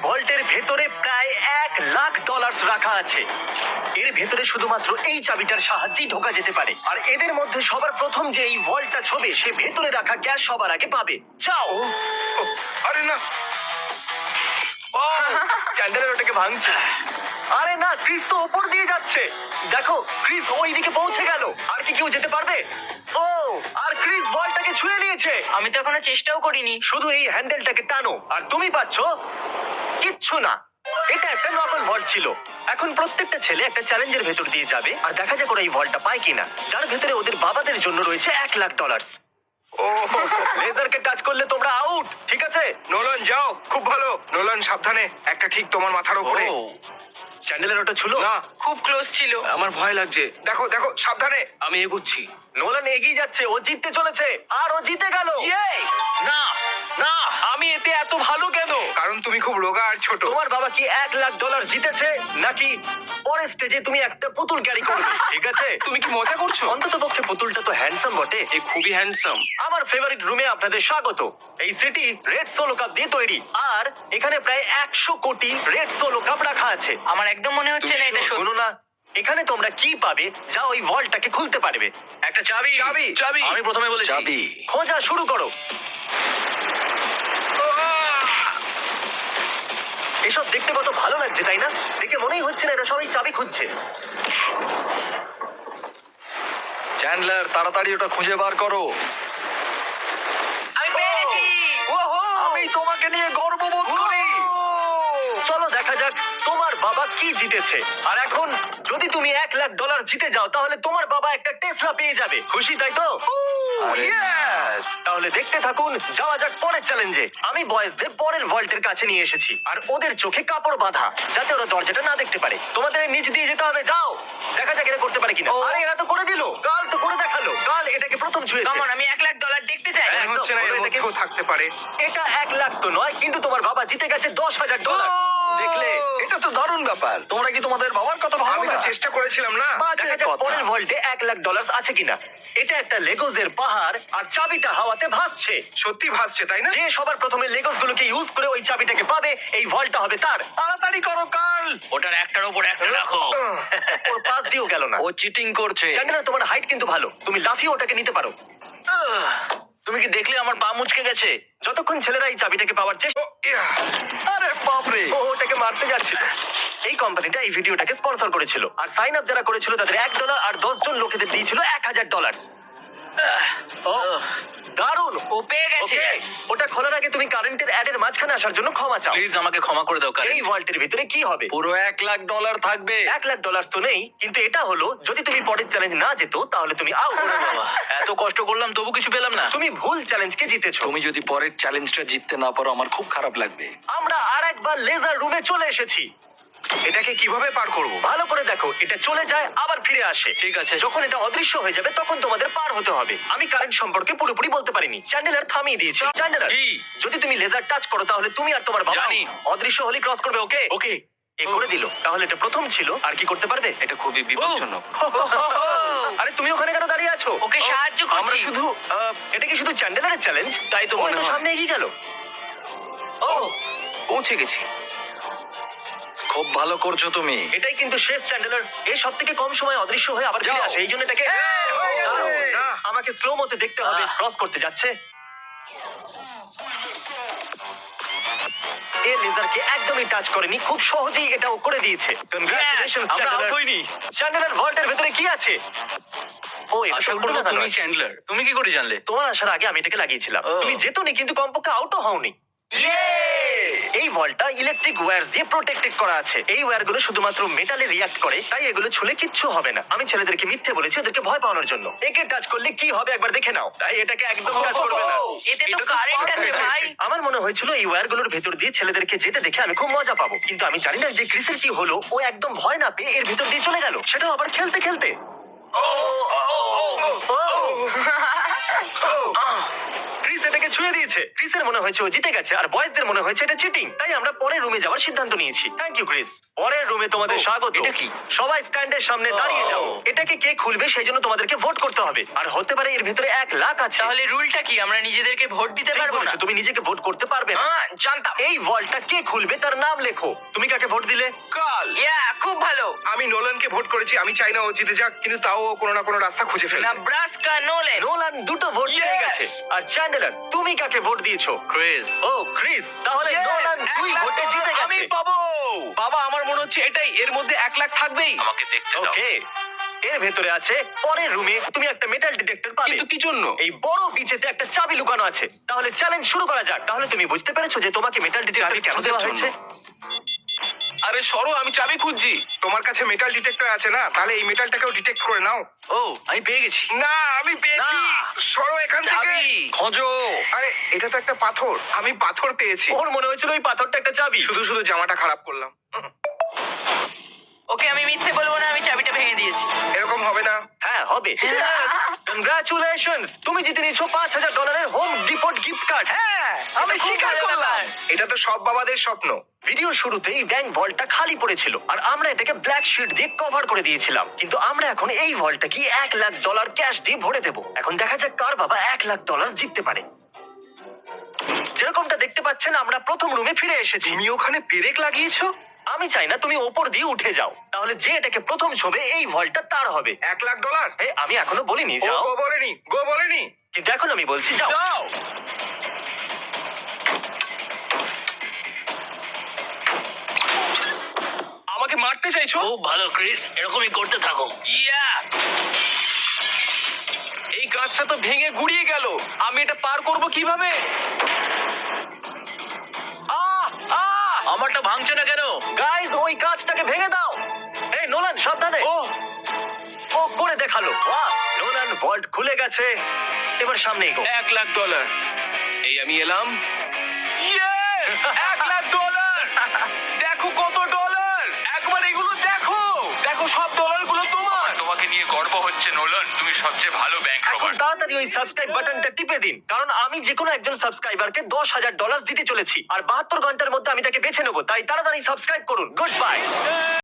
ভল্টের ভেতরে প্রায় $1,00,000 রাখা আছে। এর ভেতরে শুধুমাত্র এই চাবিটার সাহায্যেই ঢোকা যেতে পারে। আর এদের মধ্যে সবার প্রথম যে এই ভল্টটা ছবে সে ভেতরে রাখা ক্যাশ সবার আগে পাবে। যাও। আরে না, চ্যান্ডেলার ওটাকে ভাঙছে। আরে না, ক্রিস তো ওপর দিয়ে যাচ্ছে। দেখো, ক্রিস ওই দিকে পৌঁছে গেল। আর কি কেউ যেতে পারবে? ও, আর ক্রিস বলটাকে ছুঁয়ে নিয়েছে। আমি তো এখনো চেষ্টাও করিনি। শুধু এই হ্যান্ডেলটাকে টানো আর তুমি পাচ্ছ কিচ্ছু না। এটা একটা নকল ভল্ট ছিল। এখন প্রত্যেকটা ছেলে একটা চ্যালেঞ্জের ভেতর দিয়ে যাবে আর দেখা যাক ওরা এই ভল্টটা পায় কিনা, যার ভেতরে ওদের বাবাদের জন্য রয়েছে $1,00,000। ও লেজারকে টাচ করলে তোমরা আউট, ঠিক আছে? নোলান যাও, খুব ভালো। নোলান সাবধানে, একটা ঠিক তোমার মাথার উপরে। চ্যান্ডেলের ওটা ছিল না, খুব ক্লোজ ছিল। আমার ভয় লাগছে। দেখো দেখো, সাবধানে। আমি এগুচ্ছি। নোলান এগিয়ে যাচ্ছে, ও জিততে চলেছে আর ও জিতে গেল। না না, আমি এতে এত ভালো কেন? কারণ তুমি খুব রোগা আর ছোট। তোমার বাবা কি $1,00,000 জিতেছে নাকি পরের স্টেজে তুমি একটা পুতুল ক্যারি করবে? ঠিক আছে, তুমি কি মজা করছো? অন্তত পক্ষে পুতুলটা তো হ্যান্ডসাম বটে। এ খুবই হ্যান্ডসাম। আমার ফেভারিট রুমে আপনাদের স্বাগত। এই সিটি রেড সোলো কাপ দিয়ে তৈরি আর এখানে প্রায় 100 কোটি রেড সোলো কাপ রাখা আছে। আমার একদম মনে হচ্ছে না এটা সত্যি। শুনো না, এখানে তোমরা কি পাবে যা ওই ভল্টটাকে খুলতে পারবে? একটা চাবি। চাবি চাবি। আমি প্রথমে বলেছি চাবি। খোঁজা শুরু করো। এসব দেখতে কত ভালো লাগছে, তাই না? দেখে মনেই হচ্ছে না এটা সবাই চাবি খুঁজছে। চ্যান্ডলার, তাড়াতাড়ি ওটা খুঁজে বার করো। আমি পেয়ে গেছি। আমি তোমাকে নিয়ে গর্ববোধ করি। চলো দেখা যাক তোমার বাবা কি জিতেছে। আর এখন যদি তুমি $1,00,000 জিতে যাও তাহলে তোমার বাবা একটা টেসলা পেয়ে যাবে। খুশি তাই তো? আরে Yes! তাহলে দেখতে থাকুন, যাওয়া যাক পরের চ্যালেঞ্জে। আমি বয়েজদের পরের ভল্টের কাছে নিয়ে এসেছি আর ওদের চোখে কাপড় বাঁধা যাতে ওরা দরজাটা না দেখতে পারে। তোমাদের নিচ দিয়ে যেতে হবে, যাও। দেখা যাক এটা করতে পারে কিনা। আরে এরা তো করে দিল, কাল তো করে দেখালো। কাল এটাকে প্রথম ছুঁয়েছে। কমন, আমি $1,00,000 দেখতে চাই। হ্যাঁ। মনে হচ্ছে না এর একদম, মধ্যেও থাকতে পারে। এটা 1,00,000 তো নয়, কিন্তু তোমার বাবা জিতে গেছে $10,000। দেখলে? এটা তো দারুণ ব্যাপার। তোমরা কি তোমাদের বাবার কথা ভাবো আমি তো না? চেষ্টা করেছিলাম না। দেখা যাক পরের ভল্টে $1,00,000 আছে কিনা। এটা একটা লেগোজের পাহাড় আর চাবিটা হাওয়াতে ভাসছে। সত্যি ভাসছে, তাই না? যে সবার প্রথমে লেগোস গুলোকে ইউজ করে ওই চাবিটাকে পাবে, এই ভল্টটা হবে তার। তাড়াতাড়ি করো কার্ল। ওটার একটার উপর একটা রাখো। ওর পাশ দিয়েও গেল না। ও চিটিং করছে। চ্যান্ডেলার, তোমার হাইট কিন্তু ভালো, তুমি লাফিয়ে ওটাকে নিতে পারো। তুমি কি দেখলে আমার পা মুচকে গেছে? যতক্ষণ ছেলেরা এই চাবিটাকে পাওয়ার চেষ্টা, ও, ইয়া। আরে বাপরে। ও ওটাকে মারতে যাচ্ছিল। এই কোম্পানিটা এই ভিডিওটাকে স্পন্সর করেছিল আর সাইন আপ যারা করেছিল তাদের $1 আর 10 জন লোকেদের দিয়েছিল $1,000। ও দারুণ। ও পেয়ে গেছে। Okay, ওটা খোলার আগে তুমি কারেন্টের অ্যাডের মাঝখানে আসার জন্য ক্ষমা চাও। প্লিজ আমাকে ক্ষমা করে দাও এই ভল্টের ভিতরে কি হবে? পুরো $1,00,000 থাকবে। $1,00,000 তো নেই, কিন্তু এটা হলো যদি তুমি পরের চ্যালেঞ্জ না যেত তাহলে তুমি আউট। এত কষ্ট করলাম তবু কিছু পেলাম না। তুমি ভুল চ্যালেঞ্জকে জিতেছো। তুমি যদি পরের চ্যালেঞ্জটা জিততে না পারো আমার খুব খারাপ লাগবে। আমরা আরেকবার লেজার রুমে চলে এসেছি। এটাকে কিভাবে পার করব? ভালো করে দেখো, এটা চলে যায় আবার ফিরে আসে। ঠিক আছে। যখন এটা অদৃশ্য হয়ে যাবে তখন তোমাদের পার হতে হবে। আমি কারেন্ট সম্পর্কে পুরোপুরি বলতে পারিনি, চ্যান্ডেলার থামিয়ে দিয়েছে। চ্যান্ডেলার, কি? যদি তুমি লেজার টাচ করো তাহলে তুমি আর তোমার বাবা জানি। অদৃশ্য হলে ক্রস করবে। ওকে ওকে। এ করে দিল। তাহলে এটা প্রথম ছিল, আর কি করতে পারবে? এটা খুবই বিপজ্জনক। আরে তুমি ওখানে কেন দাঁড়িয়ে আছো? ওকে সাহায্য আমরা করছি। শুধু এটা কি শুধু চ্যান্ডেলারের চ্যালেঞ্জ? তাই তো ও মনে তো হয়। সামনে এগিয়ে গেল। ও পৌঁছে গেছি। খুব ভালো করছো তুমি। এটাই কিন্তু শেষ চ্যান্ডেলার। এই সব থেকে কম সময় অদৃশ্য হয়ে আবার ফিরে যাও। আসে, এই জন্য এটাকে হয়ে গেছে। না। আমাকে স্লো মতে দেখতে হবে। ক্রস করতে যাচ্ছে। এ লেজারকে একদমই টাচ করেনি, খুব সহজেই এটাও করে দিয়েছে। কনগ্রাচুলেশনস আমরা চ্যান্ডেলার। আউট হইনি। চ্যান্ডেলার ভল্টের ভেতরে কি আছে? ও এটা আশা সম্পূর্ণ করবো না তুমি নয়। চ্যান্ডলার। তুমি কি করে জানলে? তোমার আসার আগে আমি এটাকে লাগিয়েছিলাম। ও। তুমি যেতনি, কিন্তু কমপক্ষে আউটও হওনি। এই ভল্টটা ইলেকট্রিক ওয়্যার দিয়ে প্রোটেক্টেড করা আছে। এই ওয়্যারগুলো শুধুমাত্র মেটালে রিঅ্যাক্ট করে, তাই এগুলো ছুলে কিচ্ছু হবে না। আমি ছেলেদেরকে মিথ্যে বলেছি ওদেরকে ভয় পাওয়ানোর জন্য। একে টাচ করলে কি হবে একবার দেখে নাও, তাই এটাকে একদম টাচ করবে না। এতে তো কারেন্ট আছে ভাই। আমার মনে হয়েছিল এই ওয়্যারগুলোর ভেতর দিয়ে ছেলেদেরকে যেতে দেখে আমি খুব মজা পাবো, কিন্তু আমি জানি না যে ক্রিসের কি হলো। ও একদম ভয় না পেয়ে এর ভেতর দিয়ে চলে গেল, সেটাও আবার খেলতে খেলতে। ও! ক্রিস এটাকে ছুঁয়ে দিয়েছে। ক্রিসের মনে হয়েছে ও জিতে গেছে, আর বয়েজদের মনে হয়েছে এটা চিটিং। তাই আমরা পরের রুমে যাওয়ার সিদ্ধান্ত নিয়েছি। Thank you Chris. পরের রুমে তোমাদের স্বাগত। এটা কি? সবাই স্ট্যান্ডের সামনে দাঁড়িয়ে যাও। এটাকে কে খুলবে সেই জন্য তোমাদেরকে ভোট করতে হবে, আর হতে পারে এর ভিতরে 1 লাখ আছে। তাহলে রুলটা কি? আমরা নিজেদেরকে ভোট দিতে ঠিক পারবো না? বলেছো, তুমি নিজেকে ভোট করতে পারবে না। জানতাম। এই ভল্টটা কে খুলবে তার নাম লেখো। তুমি কাকে ভোট দিলে? কাল খুব ভালো। আমি নোলানকে ভোট করেছি। আমি চাই না ও জিতে যাক, কিন্তু তাও ও কোনো না কোনো রাস্তা খুঁজে ফেলবে। নেব্রাস্কা নোলেন। নোলান 2টো ভোট পেয়ে গেছে। আর চ্যান্ডেলার, তুমি কাকে ভোট দিয়েছো? ক্রিস। ও ক্রিস, তাহলে Yes! নোলান 2 1 লাখ ভোটে জিতে ডলার আমি গেছে। পাবো। বাবা, আমার মনে হচ্ছে এটাই, এর মধ্যে 1 লাখ থাকবেই। আমাকে দেখতে ওকে, এর ভেতরে আছে পরের রুমে তুমি একটা মেটাল ডিটেক্টর পাবে। কিন্তু কি জন্য? এই বড় বিচেতে একটা চাবি লুকানো আছে। তাহলে চ্যালেঞ্জ শুরু করা যাক। তাহলে তুমি বুঝতে পেরেছো যে তোমাকে মেটাল ডিটেক্টর চাবি কেন খোঁজার দেওয়া জন্য। হয়েছে? আরে সরো, আমি চাবি খুঁজছি। তোমার কাছে মেটাল ডিটেক্টর আছে না? তাহলে এই মেটালটাকেও ডিটেক্ট করে নাও। ও, আমি পেয়ে গেছি। না, আমি পেয়েছি। না। সরো এখান থেকে। চাবি খোঁজো। আরে এটা তো একটা পাথর। আমি পাথর পেয়েছি। ওর মনে হয়েছিল ওই পাথরটা একটা চাবি। শুধু শুধু জামাটা খারাপ করলাম। ওকে, আমি মিথ্যে বলবো না, আমি চাবিটা ভেঙে দিয়েছি। এরকম হবে না। হ্যাঁ হবে। কংগ্রাচুলেশনস, তুমি জিতে নিয়েছো $5000 হোম ডিপোট গিফট কার্ড। হ্যাঁ, আমি এটা খুব স্বীকার ভালো করলাম। ব্যাপার। এটা তো সব বাবাদের স্বপ্ন। ভিডিও শুরুতেই ব্যাংক ভল্টটা খালি পড়েছিল, আর আমরা এটাকে ব্ল্যাক শিট দিয়ে কভার করে দিয়েছিলাম। কিন্তু আমরা এখন এই ভল্টটাকে $1 লাখ ক্যাশ দিয়ে ভরে দেবো। এখন দেখা যাক কার বাবা $1 লাখ জিততে পারে। যেরকমটা দেখতে পাচ্ছেন, আমরা প্রথম রুমে ফিরে এসেছি। তুমি ওখানে পেরেক লাগিয়েছো? আমি চাই না তুমি ওপর দিয়ে উঠে যাও, তাহলে যে এটাকে প্রথম ছবে এই ভল্টটা তার হবে। $1 লাখ? আমি এখনো বলিনি ও যাও, গো বলেনি, গো বলেনি। কিন্তু এখন আমি বলছি যাও। যাও। আমাকে মারতে চাইছো? খুব ভালো ক্রিস, এরকমই করতে থাকো। এই গাছটা তো ভেঙে গুড়িয়ে গেল। আমি এটা পার করব কিভাবে? আমারটা ভাঙছে না কেন? গাইজ, ওই কাজটাকে ভেঙে দাও। এই নোলান, সাবধানে। ও করে দেখালো। বাহ, নোলান ভল্ট খুলে গেছে। এবার সামনে এগো। $1 লাখ। এই আমি এলাম। Yes! $1 লাখ। দেখো কত ডলার। একবার এগুলো দেখো। দেখো সব ডলারগুলো তোমার। তোমাকে নিয়ে গর্ব হচ্ছে নোলান, তুমি সবচেয়ে ভালো ব্যাংক এখন রবার। তাড়াতাড়ি ওই সাবস্ক্রাইব বাটনটা টিপে দিন, কারণ আমি যে কোনো একজন সাবস্ক্রাইবারকে $10,000 দিতে চলেছি, আর 72 ঘন্টার মধ্যে আমি তাকে বেছে নেবো। তাই তাড়াতাড়ি সাবস্ক্রাইব করুন। Good bye.